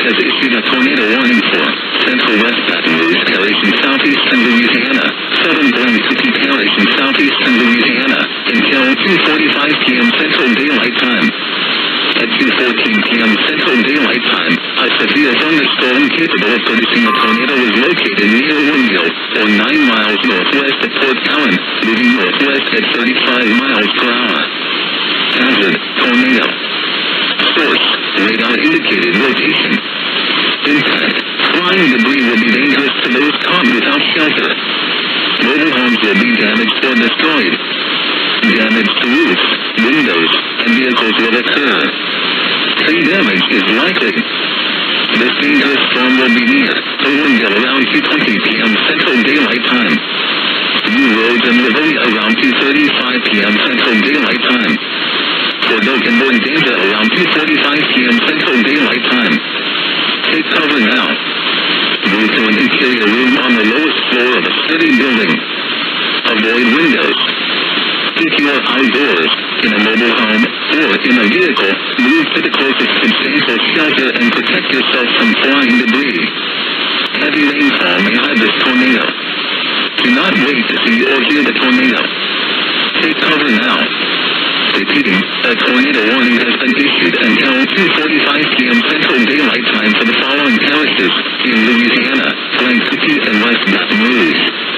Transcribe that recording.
has issued a tornado warning for central west Baton Rouge Parish in southeastern Louisiana, southern Blaine City Parish in southeastern Louisiana, until 2:45 p.m. Central Daylight Time. At 2:14 p.m. Central Daylight Time, a severe thunderstorm capable of producing a tornado was located near Woodville, or 9 miles northwest of Port Allen, moving northwest at 35 miles per hour. Hazard, tornado. Source, radar indicated location. Impact, flying debris will be dangerous to those caught without shelter. Mobile homes will be damaged or destroyed. Damage to roofs, windows, and vehicles will occur. Tree damage is likely. This dangerous storm will be near Woodville around 2:20 p.m. Central Daylight Time. New roads and Livonia around 2:35 p.m. Central Daylight Time. Fort Oakenburg danger around 2:45 p.m. Central Daylight Time. Take cover now. Move to an interior room on the lowest floor of a sturdy building. Avoid windows. If you are outdoors, in a mobile home, or in a vehicle, move to the closest substantial shelter and protect yourself from flying debris. Heavy rainfall may hide this tornado. Do not wait to see or hear the tornado. Take cover now. Repeating, a tornado warning has been issued until 2:45 p.m. Central Daylight Time for the following parishes in Louisiana, Blaine City and West Baton Rouge.